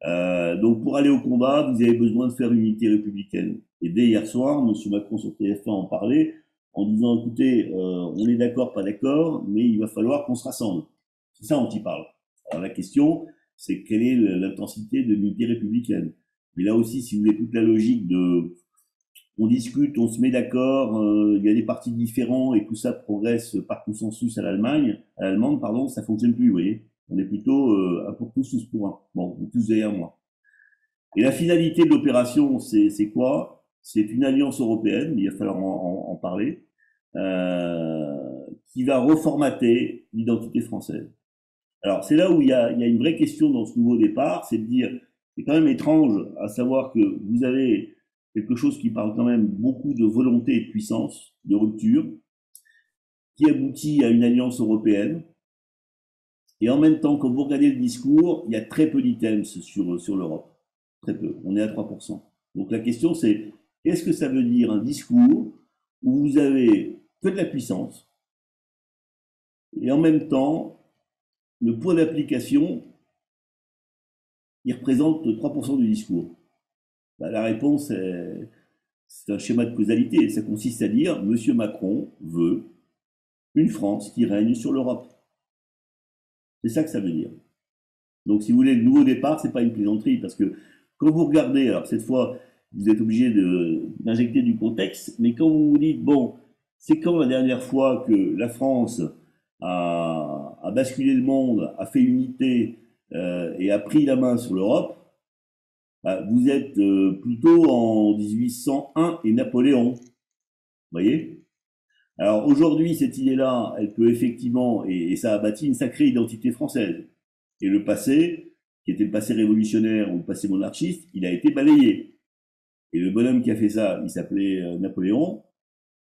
Donc pour aller au combat, vous avez besoin de faire une unité républicaine. Et dès hier soir, M. Macron sur TF1 en parlait, en disant, écoutez, on est d'accord, pas d'accord, mais il va falloir qu'on se rassemble. C'est ça dont il parle. Alors la question, c'est quelle est l'intensité de l'unité républicaine. Mais là aussi, si vous voulez, toute la logique de on discute, on se met d'accord, il y a des partis différents et tout ça progresse par consensus à l'allemande, pardon, ça fonctionne plus, vous voyez. On est plutôt un pour tous pour un. Bon, tous derrière moi. Et la finalité de l'opération, c'est quoi? C'est une alliance européenne, il va falloir en parler, qui va reformater l'identité française. Alors, c'est là où il y a une vraie question dans ce nouveau départ, c'est de dire, c'est quand même étrange à savoir que vous avez quelque chose qui parle quand même beaucoup de volonté et de puissance, de rupture, qui aboutit à une alliance européenne. Et en même temps, quand vous regardez le discours, il y a très peu d'items sur l'Europe. Très peu. On est à 3%. Donc la question, c'est qu'est-ce que ça veut dire un discours où vous avez que de la puissance et en même temps, le poids d'application, il représente 3% du discours. Ben, la réponse, c'est un schéma de causalité. Ça consiste à dire M. Macron veut une France qui règne sur l'Europe. C'est ça que ça veut dire. Donc, si vous voulez, le nouveau départ, c'est pas une plaisanterie, parce que quand vous regardez, alors cette fois, vous êtes obligé d'injecter du contexte, mais quand vous vous dites, bon, c'est quand la dernière fois que la France a basculé le monde, a fait unité et a pris la main sur l'Europe, bah, vous êtes plutôt en 1801 et Napoléon. Vous voyez? Alors aujourd'hui, cette idée-là, elle peut effectivement, et ça a bâti une sacrée identité française. Et le passé, qui était le passé révolutionnaire ou le passé monarchiste, il a été balayé. Et le bonhomme qui a fait ça, il s'appelait Napoléon.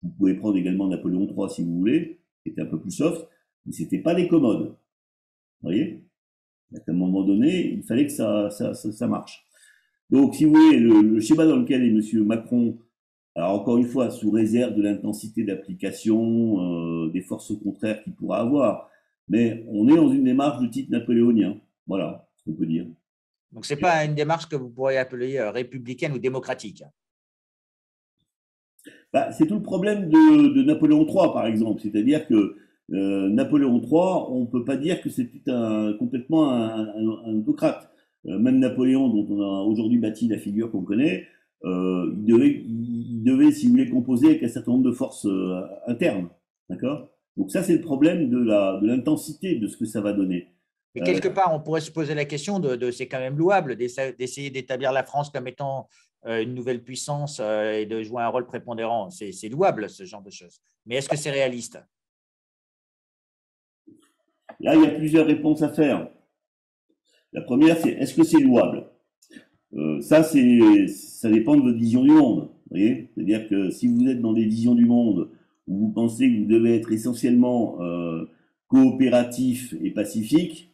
Vous pouvez prendre également Napoléon III si vous voulez, qui était un peu plus soft, mais c'était pas des commodes. Vous voyez? À un moment donné, il fallait que ça marche. Donc, si vous voulez, le schéma dans lequel est M. Macron, alors encore une fois, sous réserve de l'intensité d'application, des forces contraires qu'il pourra avoir, mais on est dans une démarche de type napoléonien. Voilà ce qu'on peut dire. Donc, ce n'est pas une démarche que vous pourriez appeler républicaine ou démocratique. Bah, c'est tout le problème de Napoléon III, par exemple. C'est-à-dire que Napoléon III, on ne peut pas dire que c'était complètement un autocrate. Même Napoléon, dont on a aujourd'hui bâti la figure qu'on connaît, il devait, si vous voulez, composer avec un certain nombre de forces internes. D'accord? Donc ça, c'est le problème de l'intensité de ce que ça va donner. Mais quelque part, on pourrait se poser la question c'est quand même louable d'essayer d'établir la France comme étant une nouvelle puissance et de jouer un rôle prépondérant. C'est louable, ce genre de choses. Mais est-ce que c'est réaliste? Là, il y a plusieurs réponses à faire. La première, c'est est-ce que c'est louable? Ça dépend de votre vision du monde. C'est-à-dire que si vous êtes dans des visions du monde où vous pensez que vous devez être essentiellement coopératif et pacifique,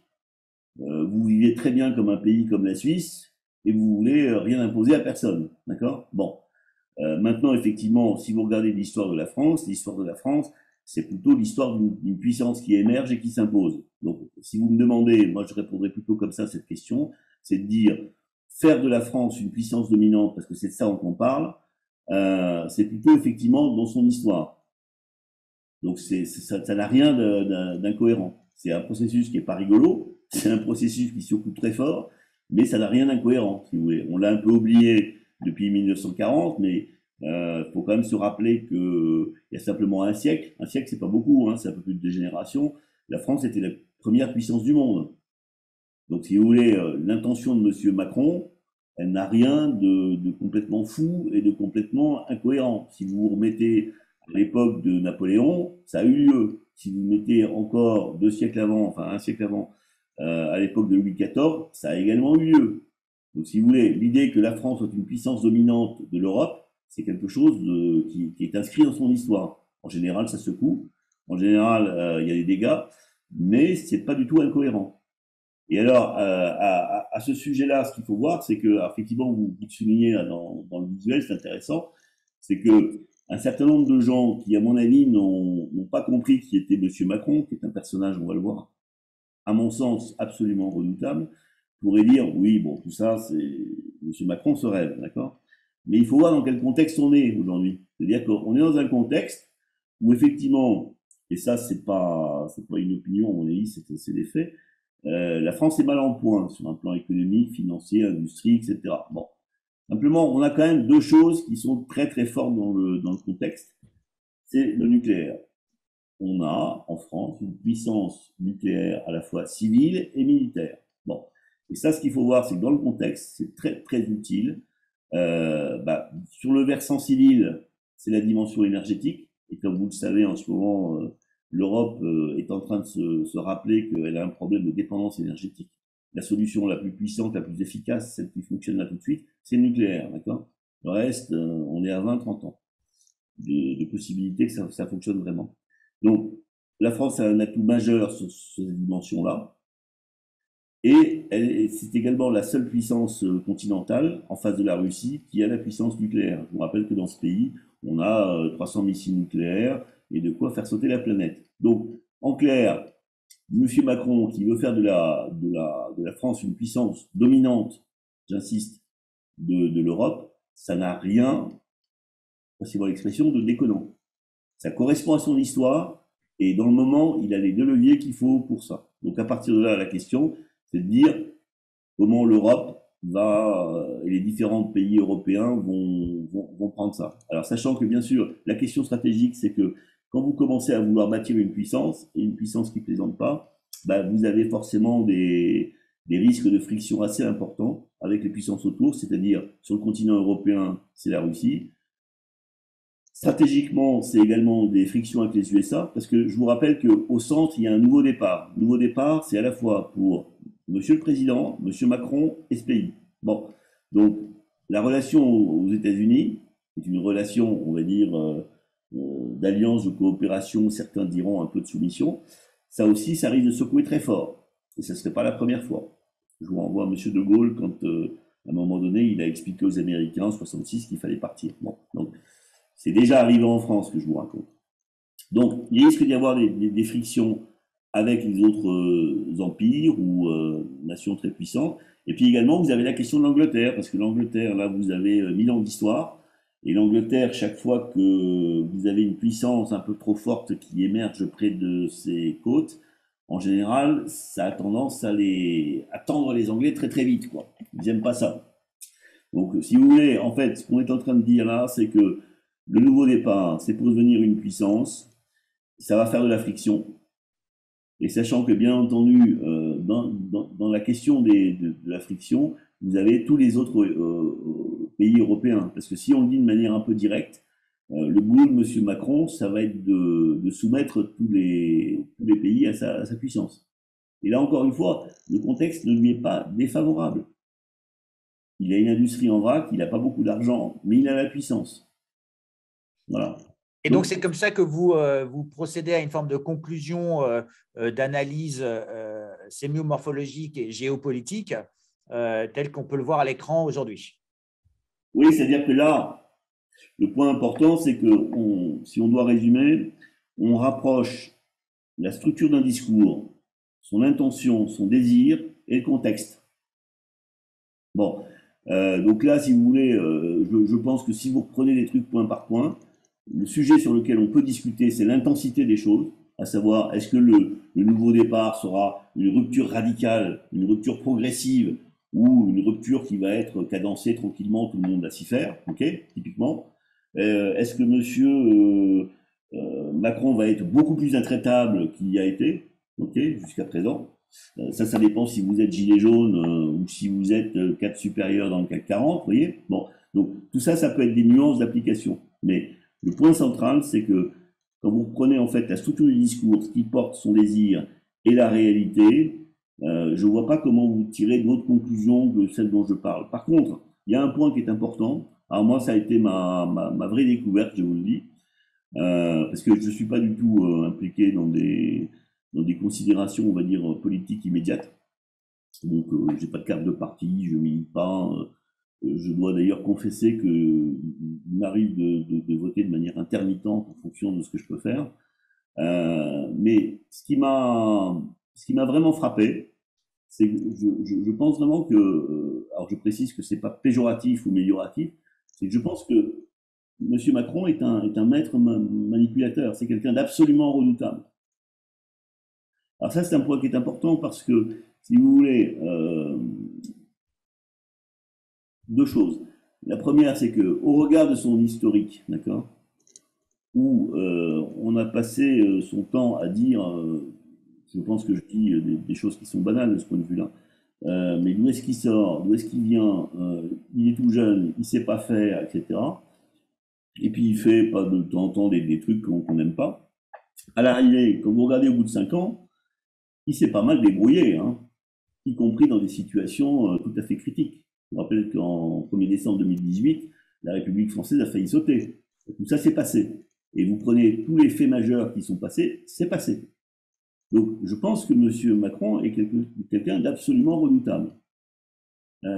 vous vivez très bien comme un pays comme la Suisse et vous voulez rien imposer à personne. D'accord? Bon. Maintenant, effectivement, si vous regardez l'histoire de la France, c'est plutôt l'histoire d'une puissance qui émerge et qui s'impose. Donc, si vous me demandez, moi je répondrais plutôt comme ça à cette question, c'est de dire faire de la France une puissance dominante, parce que c'est de ça dont on parle, c'est plutôt effectivement dans son histoire. Donc ça n'a rien d'incohérent. C'est un processus qui est pas rigolo, c'est un processus qui secoue très fort, mais ça n'a rien d'incohérent, si vous voulez. On l'a un peu oublié depuis 1940, mais faut quand même se rappeler qu'il y a simplement un siècle c'est pas beaucoup, hein, c'est un peu plus de 2 générations, la France était la première puissance du monde. Donc si vous voulez, l'intention de M. Macron, elle n'a rien de complètement fou et de complètement incohérent. Si vous vous remettez à l'époque de Napoléon, ça a eu lieu. Si vous mettez encore 2 siècles avant, enfin 1 siècle avant, à l'époque de Louis XIV, ça a également eu lieu. Donc, si vous voulez, l'idée que la France soit une puissance dominante de l'Europe, c'est quelque chose qui est inscrit dans son histoire. En général, ça secoue. En général, il y a des dégâts, mais c'est pas du tout incohérent. Et alors, à ce sujet-là, ce qu'il faut voir, c'est que, effectivement, vous soulignez là, dans le visuel, c'est intéressant, c'est que un certain nombre de gens qui, à mon avis, n'ont pas compris qui était Monsieur Macron, qui est un personnage, on va le voir, à mon sens, absolument redoutable, pourraient dire, oui, bon, tout ça, c'est Monsieur Macron se rêve, d'accord? Mais il faut voir dans quel contexte on est aujourd'hui. C'est-à-dire qu'on est dans un contexte où, effectivement, et ça, c'est pas une opinion, à mon avis, c'est des faits, la France est mal en point sur un plan économique, financier, industrie, etc. Bon. Simplement, on a quand même 2 choses qui sont très très fortes dans le contexte. C'est le nucléaire. On a en France une puissance nucléaire à la fois civile et militaire. Bon. Et ça, ce qu'il faut voir, c'est que dans le contexte, c'est très très utile. Sur le versant civil, c'est la dimension énergétique. Et comme vous le savez, en ce moment, l'Europe est en train de se rappeler qu'elle a un problème de dépendance énergétique. La solution la plus puissante, la plus efficace, celle qui fonctionne là tout de suite, c'est le nucléaire, d'accord? Le reste, on est à 20-30 ans de possibilités que ça fonctionne vraiment. Donc, la France a un atout majeur sur cette dimension-là. Et c'est également la seule puissance continentale, en face de la Russie, qui a la puissance nucléaire. Je vous rappelle que dans ce pays, on a 300 missiles nucléaires et de quoi faire sauter la planète. Donc, en clair, M. Macron, qui veut faire de la France une puissance dominante, j'insiste, de l'Europe, ça n'a rien, passez-moi l'expression, de déconnant. Ça correspond à son histoire, et dans le moment, il a les 2 leviers qu'il faut pour ça. Donc, à partir de là, la question, c'est de dire comment l'Europe et les différents pays européens vont prendre ça. Alors, sachant que, bien sûr, la question stratégique, c'est que quand vous commencez à vouloir bâtir une puissance, et une puissance qui ne plaisante pas, vous avez forcément des risques de friction assez importants avec les puissances autour, c'est-à-dire sur le continent européen, c'est la Russie. Stratégiquement, c'est également des frictions avec les USA, parce que je vous rappelle qu'au centre, il y a un nouveau départ. Le nouveau départ, c'est à la fois pour Monsieur le Président, Monsieur Macron et ce pays. Bon, donc la relation aux États-Unis est une relation, on va dire, d'alliance, de coopération, certains diront un peu de soumission. Ça aussi, ça risque de secouer très fort. Et ce ne serait pas la première fois. Je vous renvoie à Monsieur de Gaulle quand, à un moment donné, il a expliqué aux Américains en 66 qu'il fallait partir. Bon, donc c'est déjà arrivé en France que je vous raconte. Donc, il risque d'y avoir des frictions avec les autres empires ou nations très puissantes. Et puis également, vous avez la question de l'Angleterre, parce que l'Angleterre, là, vous avez 1000 ans d'histoire. Et l'Angleterre, chaque fois que vous avez une puissance un peu trop forte qui émerge près de ses côtes, en général, ça a tendance à tendre les Anglais très très vite, quoi. Ils n'aiment pas ça. Donc, si vous voulez, en fait, ce qu'on est en train de dire là, c'est que le nouveau départ, c'est pour devenir une puissance. Ça va faire de la friction. Et sachant que, bien entendu, dans la question de la friction, vous avez tous les autres pays européens. Parce que si on le dit de manière un peu directe, le boulot de M. Macron, ça va être de soumettre tous les pays à sa puissance. Et là, encore une fois, le contexte ne lui est pas défavorable. Il a une industrie en vrac, il n'a pas beaucoup d'argent, mais il a la puissance. Voilà. Et donc, c'est comme ça que vous procédez à une forme de conclusion d'analyse sémiomorphologique et géopolitique, telle qu'on peut le voir à l'écran aujourd'hui. Oui, c'est-à-dire que là, le point important, c'est que, si on doit résumer, on rapproche la structure d'un discours, son intention, son désir et le contexte. Bon, donc là, si vous voulez, je pense que si vous reprenez les trucs point par point, le sujet sur lequel on peut discuter, c'est l'intensité des choses, à savoir, est-ce que le nouveau départ sera une rupture radicale, une rupture progressive, ou une rupture qui va être cadencée tranquillement, tout le monde va s'y faire, ok, typiquement. Est-ce que monsieur Macron va être beaucoup plus intraitable qu'il y a été, ok, jusqu'à présent. Ça dépend si vous êtes gilet jaune ou si vous êtes cadre supérieur dans le CAC 40, vous voyez. Bon, donc tout ça, ça peut être des nuances d'application. Mais Le point central, c'est que quand vous prenez en fait la structure du discours, ce qui porte son désir et la réalité, je ne vois pas comment vous tirez d'autres conclusions que celles dont je parle. Par contre, il y a un point qui est important. Alors moi, ça a été ma vraie découverte, je vous le dis, parce que je ne suis pas du tout impliqué dans des considérations, on va dire, politiques immédiates. Donc, j'ai pas de carte de parti, je milite pas. Je dois d'ailleurs confesser que il m'arrive de voter de manière intermittente en fonction de ce que je peux faire. Mais ce qui m'a vraiment frappé, c'est que je pense vraiment que, alors je précise que c'est pas péjoratif ou mélioratif, c'est que je pense que M. Macron est un maître manipulateur, c'est quelqu'un d'absolument redoutable. Alors ça, c'est un point qui est important parce que, si vous voulez, deux choses. La première, c'est que, au regard de son historique, d'accord, où on a passé son temps à dire, je pense que je dis des choses qui sont banales de ce point de vue-là, mais d'où est-ce qu'il sort, d'où est-ce qu'il vient, il est tout jeune, il sait pas faire, etc. Et puis il fait pas de temps en temps des trucs qu'on n'aime pas. À l'arrivée, quand vous regardez au bout de 5 ans, il s'est pas mal débrouillé, hein, y compris dans des situations tout à fait critiques. Je me rappelle qu'en 1er décembre 2018, la République française a failli sauter. Tout ça s'est passé. Et vous prenez tous les faits majeurs qui sont passés, c'est passé. Donc je pense que M. Macron est quelqu'un d'absolument redoutable,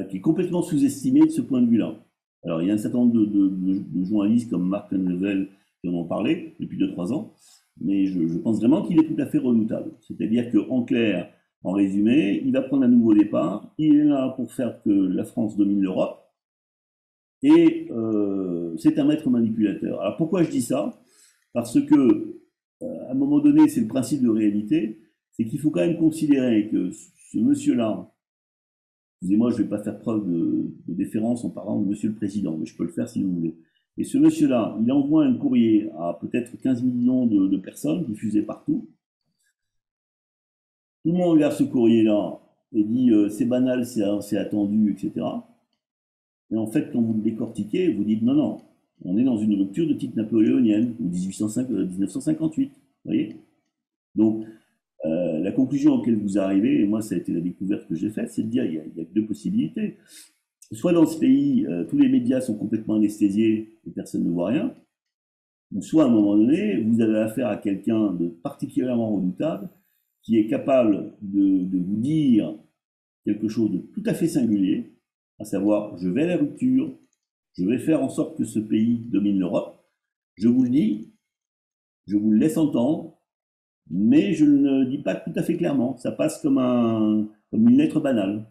qui est complètement sous-estimé de ce point de vue-là. Alors il y a un certain nombre de journalistes comme Marc Level qui en ont parlé depuis 2-3 ans, mais je pense vraiment qu'il est tout à fait redoutable. C'est-à-dire qu'en clair, en résumé, il va prendre un nouveau départ, il est là pour faire que la France domine l'Europe, et c'est un maître manipulateur. Alors pourquoi je dis ça? Parce que, à un moment donné, c'est le principe de réalité, c'est qu'il faut quand même considérer que ce monsieur-là, excusez-moi, je ne vais pas faire preuve de déférence en parlant de monsieur le président, mais je peux le faire si vous voulez. Et ce monsieur-là, il envoie un courrier à peut-être 15 millions de personnes diffusées partout. Tout le monde regarde ce courrier-là et dit c'est banal, c'est attendu, etc. Et en fait, quand vous le décortiquez, vous dites non, non, on est dans une rupture de type napoléonienne, ou 1958. Vous voyez? Donc, la conclusion auquel vous arrivez, et moi ça a été la découverte que j'ai faite, c'est de dire il y a deux possibilités. Soit dans ce pays, tous les médias sont complètement anesthésiés et personne ne voit rien, ou soit à un moment donné, vous avez affaire à quelqu'un de particulièrement redoutable qui est capable de vous dire quelque chose de tout à fait singulier, à savoir je vais à la rupture, je vais faire en sorte que ce pays domine l'Europe, je vous le dis, je vous le laisse entendre, mais je ne le dis pas tout à fait clairement, ça passe comme une lettre banale.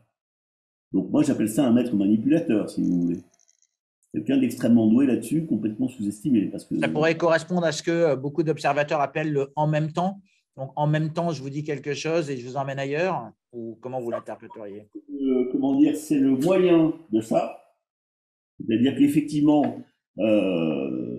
Donc moi j'appelle ça un maître manipulateur, si vous voulez. Quelqu'un d'extrêmement doué là-dessus, complètement sous-estimé. Parce que, ça pourrait correspondre à ce que beaucoup d'observateurs appellent le « en même temps ». Donc, en même temps, je vous dis quelque chose et je vous emmène ailleurs, ou comment vous l'interpréteriez? comment dire, c'est le moyen de ça. C'est-à-dire qu'effectivement, je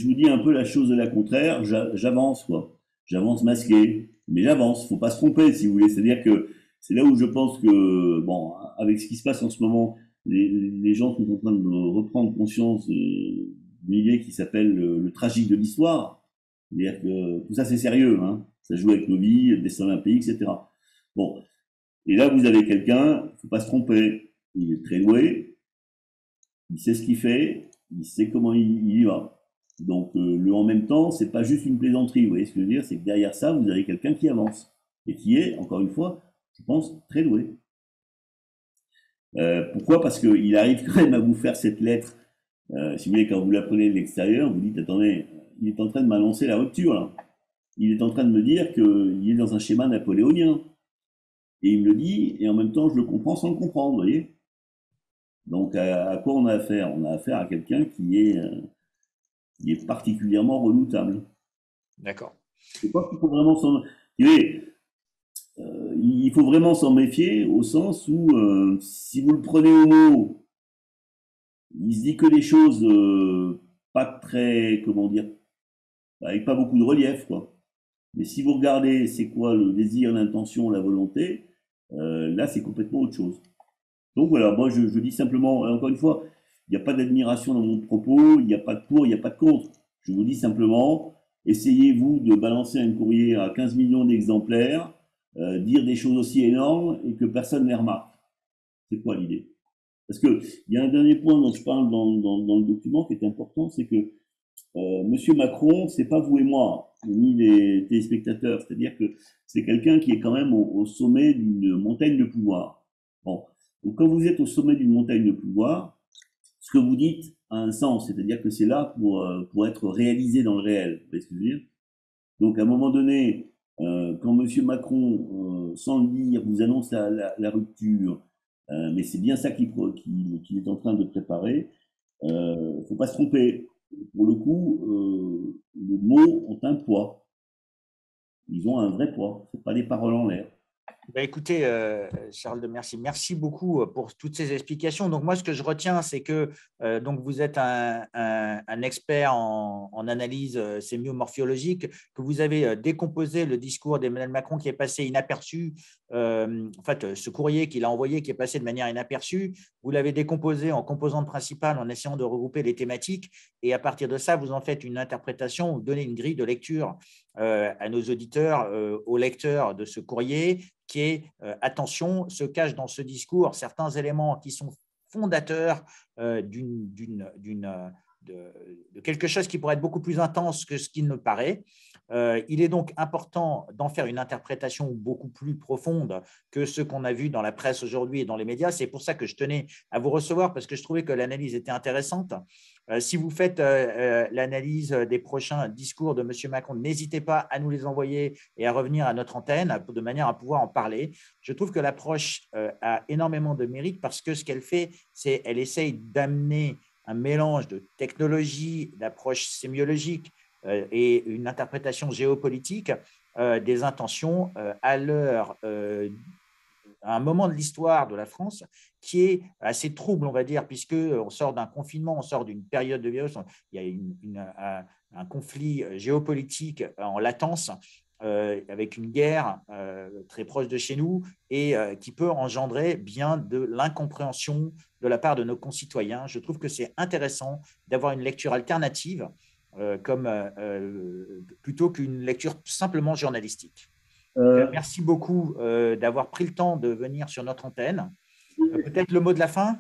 vous dis un peu la chose de la contraire, j'avance, quoi. J'avance masqué, mais j'avance, faut pas se tromper, si vous voulez. C'est-à-dire que c'est là où je pense que, bon, avec ce qui se passe en ce moment, les gens sont en train de reprendre conscience d'une idée qui s'appelle le tragique de l'histoire. C'est-à-dire que tout ça, c'est sérieux, hein. Ça joue avec nos vies, le destin d'un pays, etc. Bon. Et là, vous avez quelqu'un, faut pas se tromper. Il est très doué, il sait ce qu'il fait, il sait comment il y va. Donc, le en même temps, c'est pas juste une plaisanterie. Vous voyez ce que je veux dire? C'est que derrière ça, vous avez quelqu'un qui avance. Et qui est, encore une fois, je pense, très doué. Pourquoi? Parce qu'il arrive quand même à vous faire cette lettre. Si vous voulez, quand vous la prenez de l'extérieur, vous dites, attendez, il est en train de m'annoncer la rupture, là. Il est en train de me dire qu'il est dans un schéma napoléonien. Et il me le dit, et en même temps, je le comprends sans le comprendre, vous voyez? Donc, à quoi on a affaire? On a affaire à quelqu'un qui est particulièrement redoutable. D'accord. Je crois qu'il faut vraiment il faut vraiment s'en méfier au sens où, si vous le prenez au mot, il se dit que des choses pas très, comment dire, avec pas beaucoup de relief, quoi. Mais si vous regardez, c'est quoi le désir, l'intention, la volonté, là, c'est complètement autre chose. Donc voilà, moi je dis simplement, encore une fois, il n'y a pas d'admiration dans mon propos, il n'y a pas de pour, il n'y a pas de contre. Je vous dis simplement, essayez-vous de balancer un courrier à 15 millions d'exemplaires, dire des choses aussi énormes et que personne ne les remarque. C'est quoi l'idée? Parce qu'il y a un dernier point dont je parle dans le document qui est important, c'est que Monsieur Macron, c'est pas vous et moi, ni les téléspectateurs. C'est-à-dire que c'est quelqu'un qui est quand même au sommet d'une montagne de pouvoir. Bon. Donc, quand vous êtes au sommet d'une montagne de pouvoir, ce que vous dites a un sens. C'est-à-dire que c'est là pour être réalisé dans le réel. Vous voyez ce que je veux dire? Donc, à un moment donné, quand Monsieur Macron, sans le dire, vous annonce la rupture, mais c'est bien ça qu'il est en train de préparer, faut pas se tromper. Pour le coup, les mots ont un poids. Ils ont un vrai poids. Ce pas des paroles en l'air. Écoutez, Charles de Mercier, merci beaucoup pour toutes ces explications. Donc, moi, ce que je retiens, c'est que donc vous êtes un expert en analyse sémiomorphologique, que vous avez décomposé le discours d'Emmanuel Macron qui est passé inaperçu. En fait, ce courrier qu'il a envoyé qui est passé de manière inaperçue, vous l'avez décomposé en composantes principales en essayant de regrouper les thématiques. Et à partir de ça, vous en faites une interprétation ou donnez une grille de lecture à nos auditeurs, aux lecteurs de ce courrier, qui est, attention, se cachent dans ce discours certains éléments qui sont fondateurs de quelque chose qui pourrait être beaucoup plus intense que ce qu'il ne paraît. Il est donc important d'en faire une interprétation beaucoup plus profonde que ce qu'on a vu dans la presse aujourd'hui et dans les médias. C'est pour ça que je tenais à vous recevoir, parce que je trouvais que l'analyse était intéressante. Si vous faites l'analyse des prochains discours de M. Macron, n'hésitez pas à nous les envoyer et à revenir à notre antenne de manière à pouvoir en parler. Je trouve que l'approche a énormément de mérite parce que ce qu'elle fait, c'est qu'elle essaye d'amener un mélange de technologie, d'approche sémiologique et une interprétation géopolitique des intentions à l'heure à un moment de l'histoire de la France qui est assez trouble, on va dire, puisqu'on sort d'un confinement, on sort d'une période de virus, il y a un conflit géopolitique en latence avec une guerre très proche de chez nous et qui peut engendrer bien de l'incompréhension de la part de nos concitoyens. Je trouve que c'est intéressant d'avoir une lecture alternative plutôt qu'une lecture simplement journalistique. Merci beaucoup d'avoir pris le temps de venir sur notre antenne. Peut-être le mot de la fin?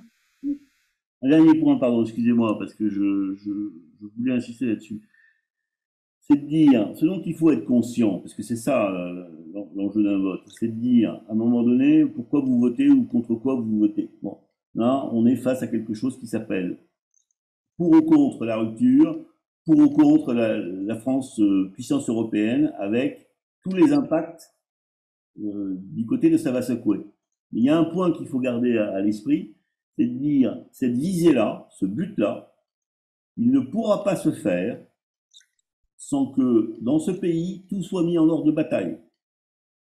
Un dernier point, pardon, excusez-moi, parce que je voulais insister là-dessus. C'est de dire, ce dont il faut être conscient, parce que c'est ça l'enjeu d'un vote, c'est de dire, à un moment donné, pourquoi vous votez ou contre quoi vous votez. Bon, là, on est face à quelque chose qui s'appelle pour ou contre la rupture, pour ou contre la France puissance européenne, avec tous les impacts du côté de Savasakoué. Il y a un point qu'il faut garder à l'esprit, c'est de dire, cette visée-là, ce but-là, il ne pourra pas se faire sans que dans ce pays, tout soit mis en ordre de bataille.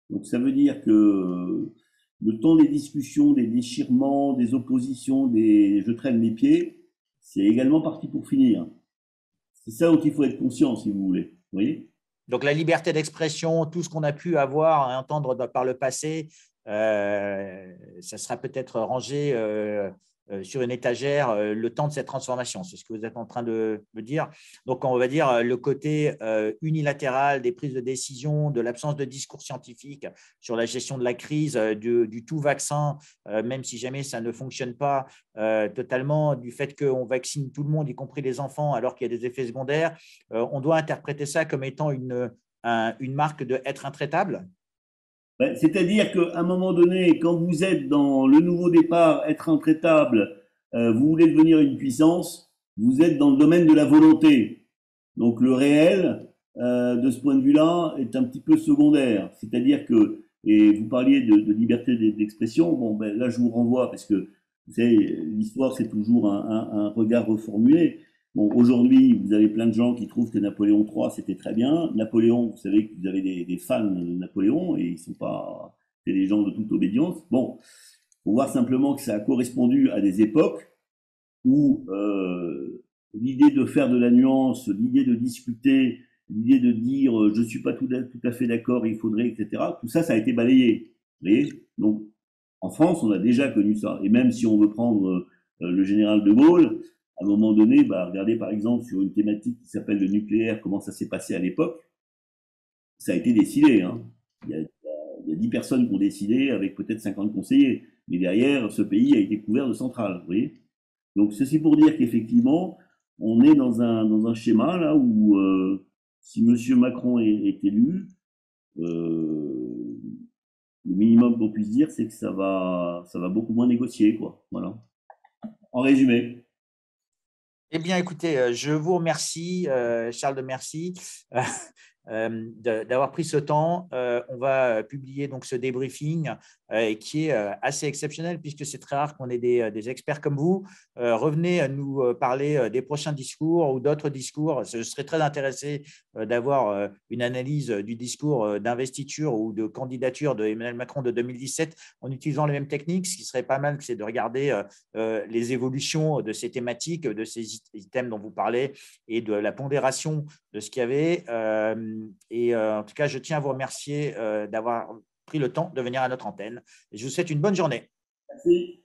Donc ça veut dire que le temps des discussions, des déchirements, des oppositions, des je traîne les pieds, c'est également parti pour finir. C'est ça dont il faut être conscient, si vous voulez. Vous voyez? Donc la liberté d'expression, tout ce qu'on a pu avoir à entendre par le passé, ça sera peut-être rangé sur une étagère le temps de cette transformation. C'est ce que vous êtes en train de me dire. Donc on va dire le côté unilatéral des prises de décision, de l'absence de discours scientifique sur la gestion de la crise, du tout vaccin, même si jamais ça ne fonctionne pas totalement, du fait qu'on vaccine tout le monde, y compris les enfants, alors qu'il y a des effets secondaires. On doit interpréter ça comme étant une marque d'être intraitable. C'est-à-dire qu'à un moment donné, quand vous êtes dans le nouveau départ, être intraitable, vous voulez devenir une puissance, vous êtes dans le domaine de la volonté. Donc le réel, de ce point de vue-là, est un petit peu secondaire. C'est-à-dire que, et vous parliez de liberté d'expression, bon, ben, là je vous renvoie, parce que vous savez, l'histoire c'est toujours un regard reformulé. Bon, aujourd'hui, vous avez plein de gens qui trouvent que Napoléon III, c'était très bien. Napoléon, vous savez que vous avez des fans de Napoléon et ils sont pas, c'est des gens de toute obédience. Bon, faut voir simplement que ça a correspondu à des époques où l'idée de faire de la nuance, l'idée de discuter, l'idée de dire je suis pas tout à fait d'accord, il faudrait, etc. Tout ça, ça a été balayé. Vous voyez? Donc, en France, on a déjà connu ça. Et même si on veut prendre le général de Gaulle, à un moment donné, regardez par exemple sur une thématique qui s'appelle le nucléaire, comment ça s'est passé à l'époque, ça a été décidé. Hein. Il y a 10 personnes qui ont décidé avec peut-être 50 conseillers. Mais derrière, ce pays a été couvert de centrales. Vous voyez. Donc, ceci pour dire qu'effectivement, on est dans un schéma là où, si M. Macron est élu, le minimum qu'on puisse dire, c'est que ça va beaucoup moins négocier, quoi. Voilà. En résumé. Eh bien, écoutez, je vous remercie, Charles de Merci, d'avoir pris ce temps. On va publier donc ce débriefing qui est assez exceptionnel puisque c'est très rare qu'on ait des experts comme vous. Revenez nous parler des prochains discours ou d'autres discours. Je serais très intéressé d'avoir une analyse du discours d'investiture ou de candidature de Emmanuel Macron de 2017 en utilisant les mêmes techniques. Ce qui serait pas mal, c'est de regarder les évolutions de ces thématiques, de ces items dont vous parlez et de la pondération de ce qu'il y avait. En tout cas, je tiens à vous remercier d'avoir pris le temps de venir à notre antenne. Et je vous souhaite une bonne journée. Merci.